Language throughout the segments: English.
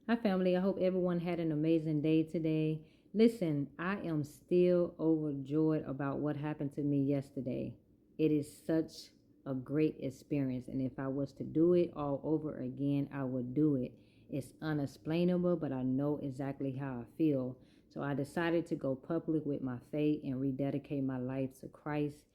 Hi, family. I hope everyone had an amazing day today. Listen, I am still overjoyed about what happened to me yesterday. It is such a great experience, and if I was to do it all over again, I would do it. It's unexplainable, but I know exactly how I feel. So I decided to go public with my faith and rededicate my life to Christ.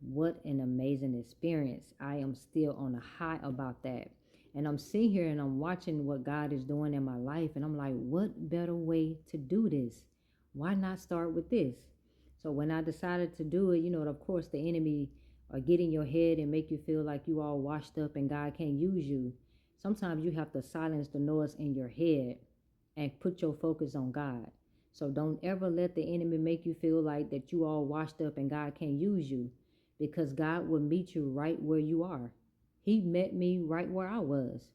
What an amazing experience. I am still on a high about that. And I'm sitting here and I'm watching what God is doing in my life. And I'm like, what better way to do this? Why not start with this? So when I decided to do it, of course, the enemy get in your head and make you feel like you all washed up and God can't use you. Sometimes you have to silence the noise in your head and put your focus on God. So don't ever let the enemy make you feel like that you all washed up and God can't use you, because God will meet you right where you are. He met me right where I was.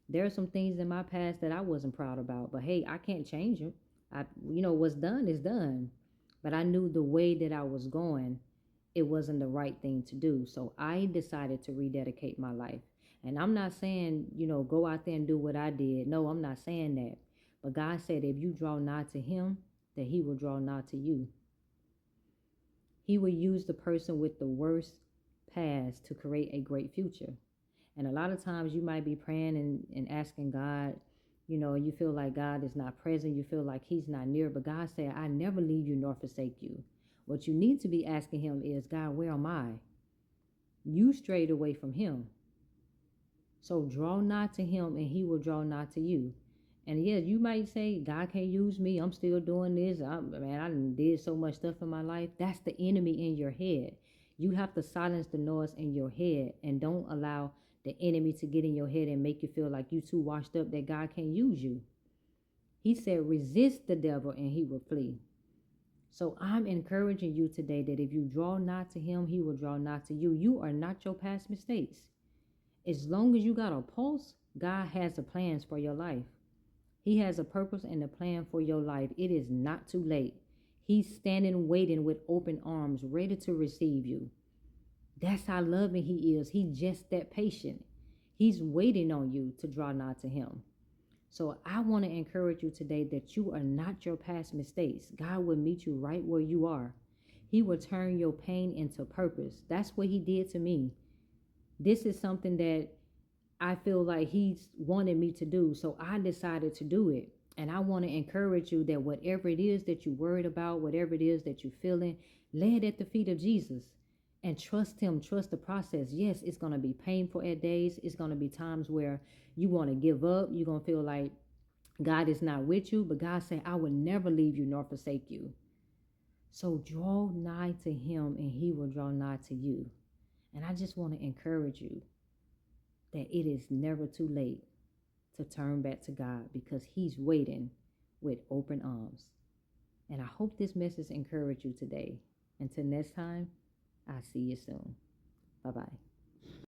There are some things in my past that I wasn't proud about, but hey, I can't change them. What's done is done. But I knew the way that I was going, it wasn't the right thing to do. So I decided to rededicate my life. And I'm not saying, go out there and do what I did. No, I'm not saying that. But God said, if you draw nigh to him, that he will draw nigh to you. He will use the person with the worst past to create a great future. And a lot of times you might be praying and asking God, you feel like God is not present. You feel like he's not near. But God said, I never leave you nor forsake you. What you need to be asking him is, God, where am I? You strayed away from him. So draw nigh to him and he will draw nigh to you. And yeah, you might say, God can't use me. I'm still doing this. I did so much stuff in my life. That's the enemy in your head. You have to silence the noise in your head and don't allow the enemy to get in your head and make you feel like you too washed up that God can't use you. He said, resist the devil and he will flee. So I'm encouraging you today that if you draw nigh to him, he will draw nigh to you. You are not your past mistakes. As long as you got a pulse, God has the plans for your life. He has a purpose and a plan for your life. It is not too late. He's standing waiting with open arms, ready to receive you. That's how loving he is. He's just that patient. He's waiting on you to draw nigh to him. So I want to encourage you today that you are not your past mistakes. God will meet you right where you are. He will turn your pain into purpose. That's what he did to me. This is something that I feel like he's wanted me to do. So I decided to do it. And I want to encourage you that whatever it is that you're worried about, whatever it is that you're feeling, lay it at the feet of Jesus and trust him. Trust the process. Yes, it's going to be painful at days. It's going to be times where you want to give up. You're going to feel like God is not with you. But God said, I will never leave you nor forsake you. So draw nigh to him and he will draw nigh to you. And I just want to encourage you that it is never too late to turn back to God, because he's waiting with open arms. And I hope this message encouraged you today. Until next time, I'll see you soon. Bye-bye.